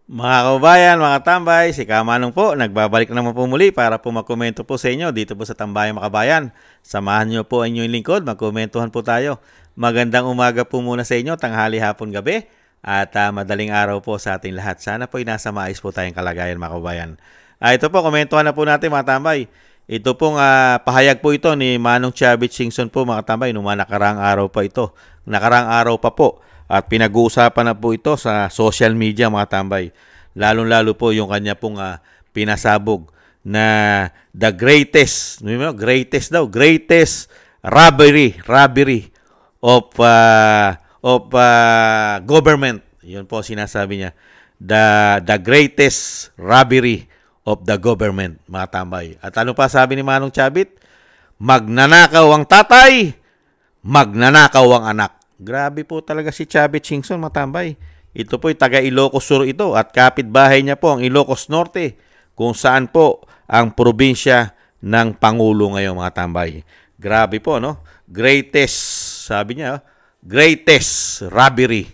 Mga kababayan, mga tambay, si Kamanong po, nagbabalik naman po muli para po magkomento po sa inyo dito po sa Tambayang Makabayan. Samahan niyo po ang inyong lingkod, magkomentuhan po tayo. Magandang umaga po muna sa inyo, tanghali, hapon, gabi, at madaling araw po sa ating lahat. Sana po nasa maayos po tayong kalagayan, mga kababayan. Ito po, komentuhan na po natin mga tambay. Ito pong pahayag po ito ni Manong Chavit Singson po mga tambay, nung nakaraang araw pa ito. Nakaraang araw pa po. At pinag-uusapan na po ito sa social media mga tambay. Lalong-lalo po yung kanya pong pinasabog na the greatest robbery of government. Yun po sinasabi niya. The greatest robbery of the government, mga tambay. At ano pa sabi ni Manong Chavit? Magnanakaw ang tatay, magnanakaw ang anak. Grabe po talaga si Chavit Singson, mga tambay. Ito po ay taga Ilocos Sur ito at kapitbahay niya po ang Ilocos Norte, kung saan po ang probinsya ng Pangulo ngayon, mga tambay. Grabe po, no? Greatest, sabi niya, greatest robbery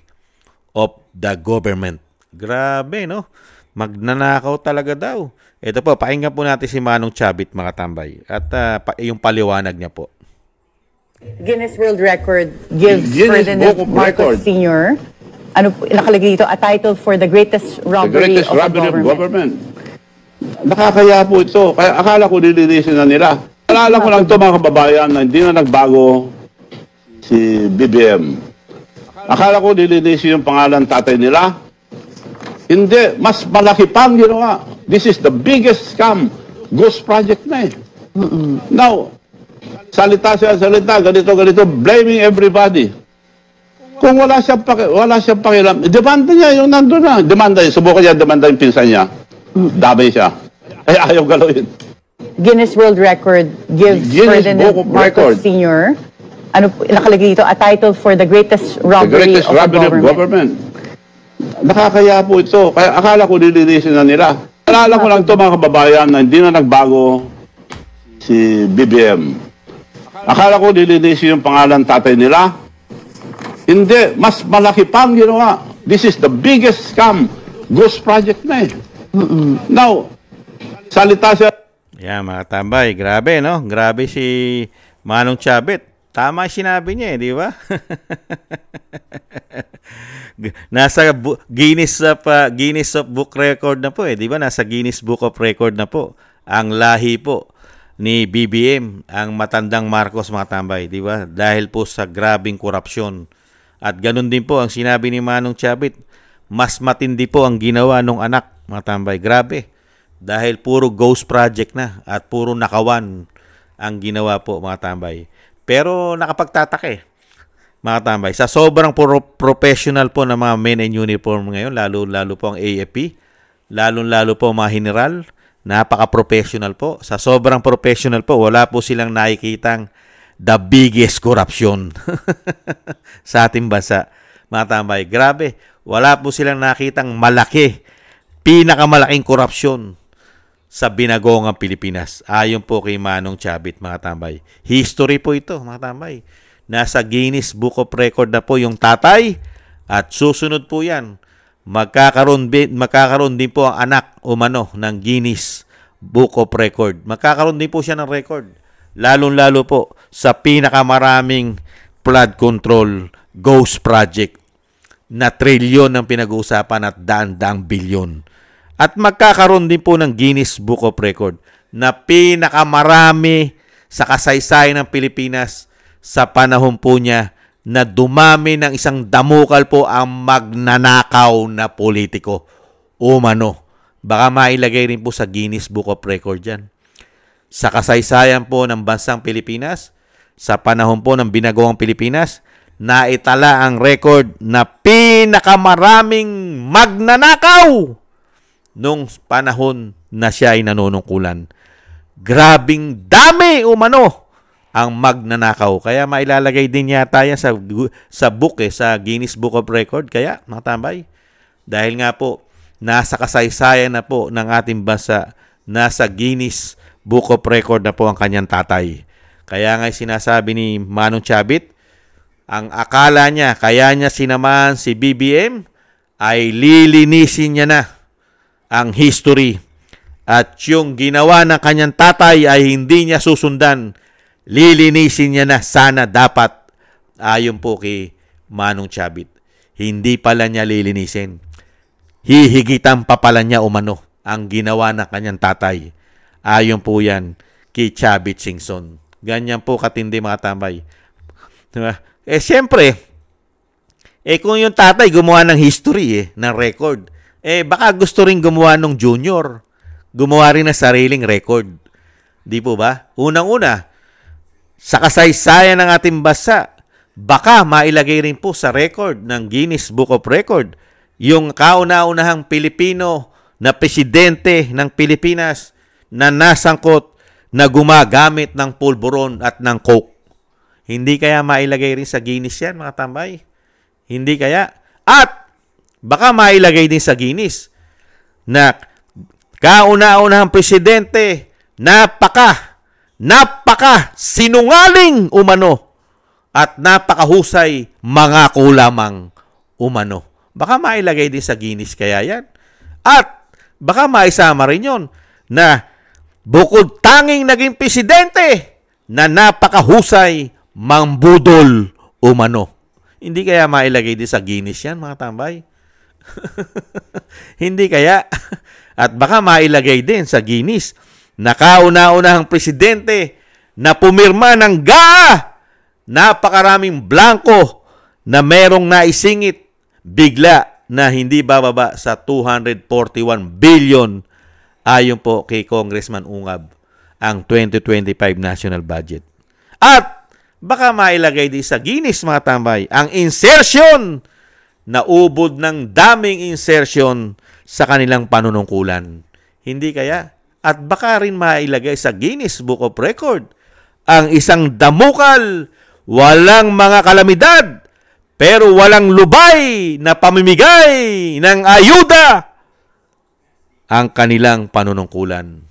of the government. Grabe, no? Magnanakaw talaga daw. Ito po, pakinggan po natin si Manong Chavit, mga tambay. At yung paliwanag niya po. Guinness World Record gives Ferdinand Marcos Sr. Ano po, nakalagay dito, a title for the greatest robbery, of government. Nakakaya po ito. Kaya akala ko nililisin na nila. Alala ko lang ito mga kababayan na hindi na nagbago si BBM. Akala ko nililisin yung pangalan tatay nila. Hindi, mas malaki pang ginawa. This is the biggest scam. Ghost project na eh. Now, salita, ganito, blaming everybody. Kung wala siyang pakialam, demanda niya yung nandun na. Subukan niya, demanda yung pinsan niya. Damay siya. Ay, ayaw galawin. Guinness World Record gives Ferdinand Marcos Sr. Ano po, nakalagay dito, a title for the greatest robbery, of government. Nakakaya po ito. Kaya akala ko nililisin na nila. Alala ko lang ito mga kababayan na hindi na nagbago si BBM. Akala ko nililisin yung pangalan tatay nila. Hindi, mas malaki pang ginawa. This is the biggest scam. Ghost project na eh. Now, salita siya. Yan, mga tambay. Grabe, no? Grabe si Manong Chavit. Tama sinabi niya, di ba? Nasa Guinness of Book Record na po, di ba? Nasa Guinness Book of Record na po ang lahi po ni BBM, ang matandang Marcos, mga tambay, di ba? Dahil po sa grabing korupsyon. At ganun din po ang sinabi ni Manong Chavit, mas matindi po ang ginawa ng anak, mga tambay. Grabe. Dahil puro ghost project na at puro nakawan ang ginawa po, mga tambay. Pero nakapagtataka mga tambay. Sa sobrang professional po ng mga men in uniform ngayon, lalo po ang AFP, lalo po mga general, napaka-professional po. Sa sobrang professional po, wala po silang nakikitang the biggest corruption sa ating bansa, mga tambay. Grabe, wala po silang nakitang pinakamalaking korupsyon sa binagongang Pilipinas. Ayon po kay Manong Chavit, mga tambay. History po ito, mga tambay. Nasa Guinness Book of Record na po yung tatay at susunod po yan. Magkakaroon din po ang anak ng Guinness Book of Record. Magkakaroon din po siya ng record. Lalong-lalo po sa pinakamaraming flood control ghost project na trilyon ang pinag-uusapan at daan-daang bilyon. At magkakaroon din po ng Guinness Book of Record na pinakamarami sa kasaysayan ng Pilipinas sa panahon po niya na dumami ng isang damukal po ang magnanakaw na politiko. Umano. Baka mailagay rin po sa Guinness Book of Record yan. Sa kasaysayan po ng bansang Pilipinas, sa panahon po ng binagawang Pilipinas, naitala ang record na pinakamaraming magnanakaw nung panahon na siya ay nanunungkulan. Grabing dami ang magnanakaw. Kaya mailalagay din yata yan sa book sa Guinness Book of Record. Kaya, mga tambay, dahil nga po, nasa kasaysayan na po ng ating bansa, nasa Guinness Book of Record na po ang kanyang tatay. Kaya nga sinasabi ni Manong Chavit, ang akala niya, kaya niya sinamahan si BBM, ay lilinisin niya na ang history at yung ginawa ng kanyang tatay ay hindi niya susundan, lilinisin niya na sana dapat ayon po kay Manong Chavit. Hindi pala niya lilinisin. Hihigitan pa pala niya umano ang ginawa ng kanyang tatay. Ayon po yan kay Chavit Singson. Ganyan po katindi mga tambay. Diba? Siyempre, kung yung tatay gumawa ng history, ng record, baka gusto rin gumawa ng junior. Gumawa rin ng sariling record. Di po ba? Unang-una, sa kasaysayan ng ating bansa, baka mailagay rin po sa record ng Guinness Book of Record yung kauna-unahang Pilipino na presidente ng Pilipinas na nasangkot na gumagamit ng pulburon at ng coke. Hindi kaya mailagay rin sa Guinness yan, mga tambay? Hindi kaya? At baka mailagay din sa Guinness na kauna-unahang presidente, napaka sinungaling umano at napakahusay mga kulamang umano. Baka mailagay din sa Guinness kaya yan. At baka maisama rin yun na bukod tanging naging presidente na napakahusay mangbudol umano. Hindi kaya mailagay din sa Guinness yan, mga tambay? Hindi kaya? At baka mailagay din sa Guinness na kauna-unahang presidente na pumirma ng napakaraming blanco na merong naisingit bigla na hindi bababa sa 241 billion ayon po kay Congressman Ungab ang 2025 national budget. At baka mailagay din sa Guinness, mga tambay, ang insertion na ubod ng daming insertion sa kanilang panunungkulan. Hindi kaya? At baka rin mailagay sa Guinness Book of Record ang isang damukal, walang mga kalamidad, pero walang lubay na pamimigay ng ayuda ang kanilang panunungkulan.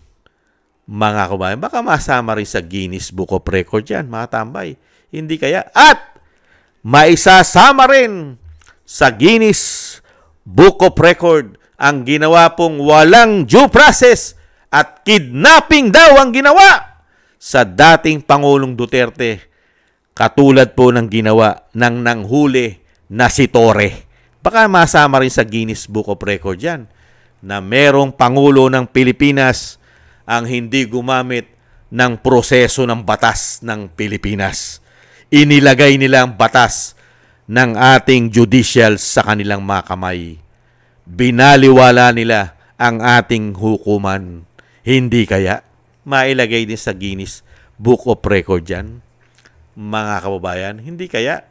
Mga kabayan, baka masama rin sa Guinness Book of Record yan, mga tambay. Hindi kaya? At maisasama rin sa Guinness Book of Record ang ginawa pong walang due process at kidnapping daw ang ginawa sa dating Pangulong Duterte. Katulad po ng ginawa ng nanghuli na si Torre. Baka masama rin sa Guinness Book of Record yan na merong Pangulo ng Pilipinas ang hindi gumamit ng proseso ng batas ng Pilipinas. Inilagay nila ang batas ng ating judicial sa kanilang mga kamay. Binaliwala nila ang ating hukuman. Hindi kaya mailagay din sa Guinness Book of Record yan, mga kababayan? Hindi kaya?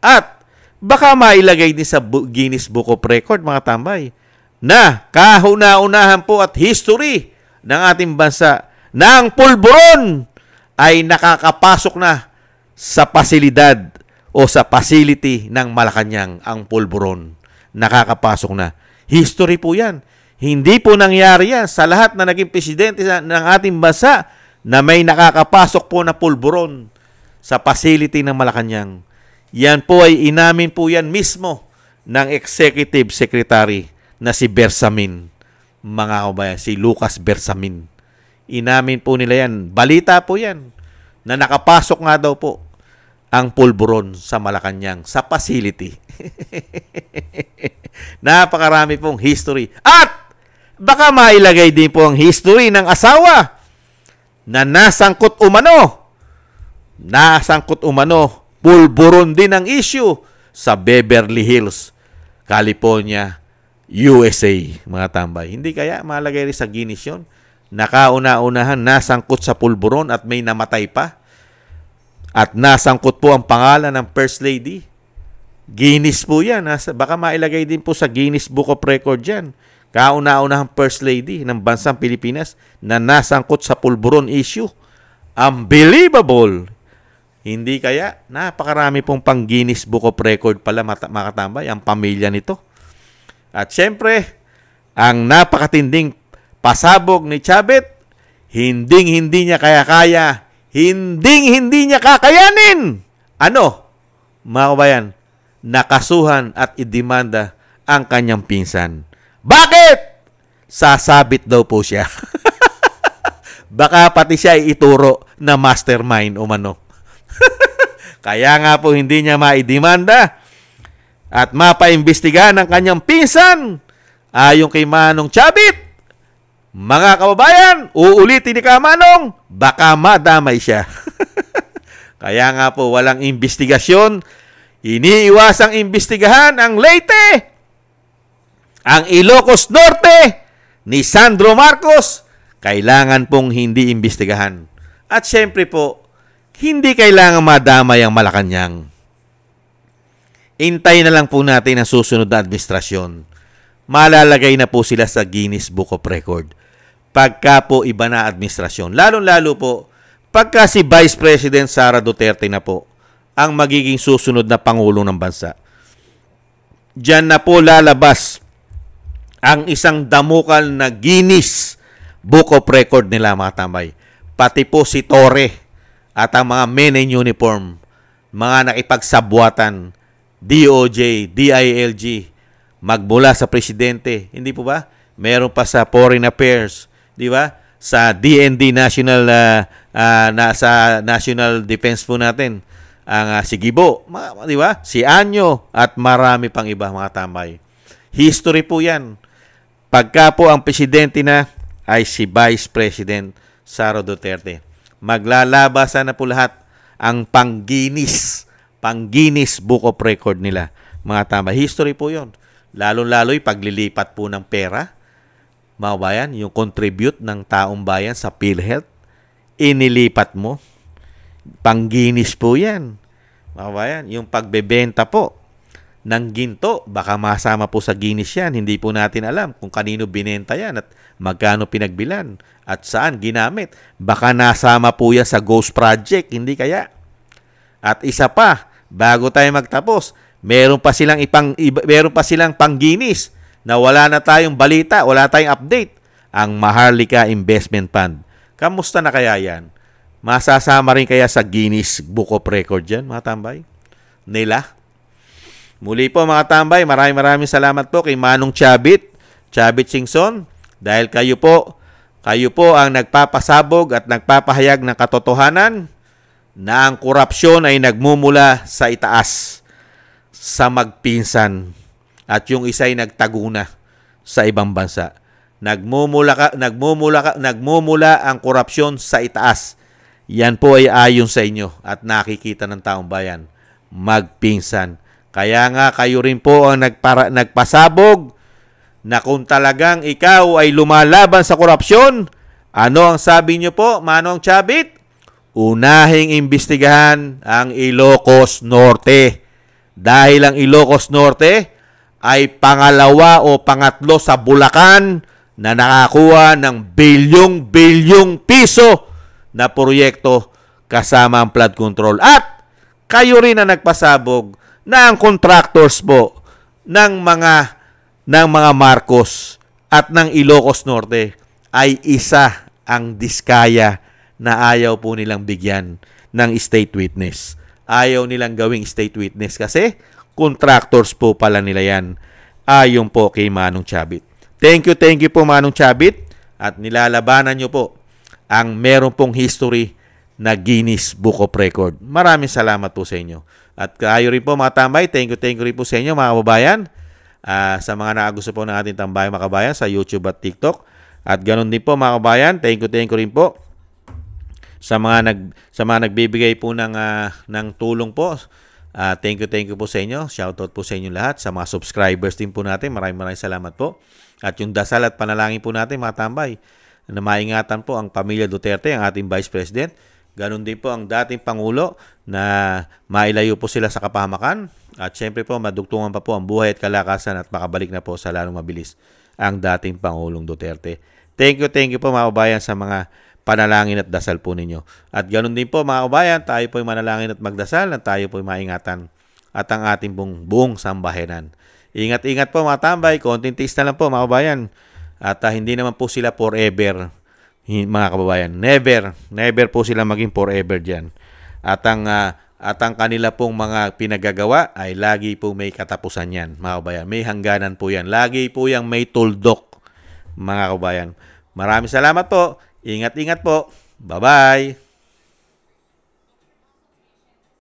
At baka mailagay din sa Guinness Book of Record, mga tambay, na kahuna-unahan po at history ng ating bansa na ang pulburon ay nakakapasok na sa pasilidad o sa facility ng Malacanang. Ang pulburon nakakapasok na. History po yan. Hindi po nangyari yan sa lahat na naging presidente ng ating bansa na may nakakapasok po na pulburon sa facility ng Malacanang. Yan po ay inamin po yan mismo ng Executive Secretary na si Bersamin, mga kabayan, si Lucas Bersamin. Inamin po nila yan. Balita po yan na nakapasok nga daw po ang pulburon sa Malacanang, sa facility. Napakarami pong history. At baka mailagay din po ang history ng asawa na nasangkot umano, pulburon din ang issue sa Beverly Hills, California, USA, mga tambay. Hindi kaya malagay rin sa Guinness yun? Nakauna-unahan, nasangkot sa pulburon at may namatay pa. At nasangkot po ang pangalan ng First Lady. Guinness po yan. Baka mailagay din po sa Guinness Book of Record yan. Kauna-unahang First Lady ng bansang Pilipinas na nasangkot sa pulburon issue. Unbelievable! Hindi kaya? Napakarami pong pang Guinness Book of Record pala, mga tambay, ang pamilya nito. At syempre, ang napakatinding pasabog ni Chavit, hindi niya kaya-kaya, hindi niya kakayanin. Ano? Mga kabayan, nakasuhan at idemanda ang kanyang pinsan. Bakit? sasabit daw po siya. Baka pati siya ituro na mastermind umano. Kaya nga po hindi niya maidemanda at mapaimbestigahan ng kanyang pinsan ayon kay Manong Chabit. Mga kababayan, uulitin ni Kamanong, baka madamay siya. Kaya nga po walang investigasyon. Iniiwasang imbestigahan ang Leyte, ang Ilocos Norte ni Sandro Marcos. Kailangan pong hindi imbestigahan. At syempre po, hindi kailangan madamay ang Malacanang. Intay na lang po natin ang susunod na administrasyon. Malalagay na po sila sa Guinness Book of Record. Pagka po iba na administrasyon. Lalong-lalo po, pagka si Vice President Sara Duterte na po ang magiging susunod na Pangulo ng bansa. Diyan na po lalabas ang isang damukal na Guinness Book of Record nila, mga tambay. Pati po si Torre at ang mga men in uniform, mga nakipagsabwatan, DOJ, DILG, magmula sa presidente, hindi po ba? Meron pa sa Foreign Affairs, di ba? Sa DND National sa National Defense po natin, ang si Gibo, di ba? Si Anyo at marami pang iba, mga tambay. History po 'yan. Pagka po ang presidente na ay si Vice President Sara Duterte. Maglalabasan na po lahat ang pang-Guinness Book of Record nila, mga tambay. History po 'yon. Lalo-lalo'y paglilipat po ng pera, mga bayan, yung contribute ng taong bayan sa PhilHealth, inilipat mo. Pang-Guinness po yan. Mga bayan, yung pagbebenta po ng ginto, baka masama po sa Guinness yan. Hindi po natin alam kung kanino binenta yan at magkano pinagbilan at saan ginamit. Baka nasama po yan sa Ghost Project, hindi kaya? At isa pa, bago tayo magtapos, meron pa silang pang-Guinness na wala na tayong balita, wala tayong update. Ang Maharlika Investment Fund. Kamusta na kaya yan? Masasama rin kaya sa Guinness Book of Record yan, mga tambay? Nila? Muli po, mga tambay, maraming salamat po kay Manong Chabit Singson, dahil kayo po ang nagpapasabog at nagpapahayag ng katotohanan na ang korupsyon ay nagmumula sa itaas, sa magpinsan, at yung isa ay nagtaguna sa ibang bansa. Nagmumula ang korupsyon sa itaas. Yan po ay ayon sa inyo at nakikita ng taong bayan. Magpinsan. Kaya nga kayo rin po ang nagpasabog na kung talagang ikaw ay lumalaban sa korupsyon, ano ang sabi niyo po, Manong Chabit? Unahing imbestigahan ang Ilocos Norte. Dahil ang Ilocos Norte ay pangalawa o pangatlo sa Bulacan na nakakuha ng bilyong piso na proyekto kasama ang flood control. At kayo rin na nagpasabog na ang contractors po ng mga Marcos at ng Ilocos Norte ay isa ang diskaya na ayaw po nilang bigyan ng state witness. Ayaw nilang gawing state witness kasi contractors po pala nila yan. Ayon po kay Manong Chabit. Thank you po, Manong Chabit. At nilalabanan nyo po ang meron pong history na Guinness Book of Record. Maraming salamat po sa inyo. At kayo rin po, mga tambay, thank you rin po sa inyo, mga kababayan. Sa mga nakagusto po ng ating tambay, mga kababayan, sa YouTube at TikTok. At ganun din po, mga kababayan, thank you rin po sa mga nagbibigay po ng tulong po. Thank you po sa inyo. Shoutout po sa inyo lahat. Sa mga subscribers din po natin, maraming salamat po. At yung dasal at panalangin po natin, mga tambay, na maingatan po ang pamilya Duterte, ang ating Vice President. Ganon din po ang dating Pangulo na mailayo po sila sa kapahamakan. At syempre po, madugtungan pa po ang buhay at kalakasan at makabalik na po sa lalong mabilis ang dating Pangulong Duterte. Thank you po, mga kabayan, sa mga panalangin at dasal po ninyo. At ganoon din po, mga kabayan, tayo po ay manalangin at magdasal at tayo po ay maingatan at ang ating buong sambahanan. Ingat-ingat po, mga tambay, konting tiis na lang po, mga kabayan. At hindi naman po sila forever, mga kababayan. Never po sila maging forever dyan. At ang kanila pong mga pinagagawa ay lagi po may katapusan yan, mga kababayan. May hangganan po yan. Lagi po yung may tuldok. mga kabayan. Maraming salamat po. Ingat-ingat po. Bye-bye.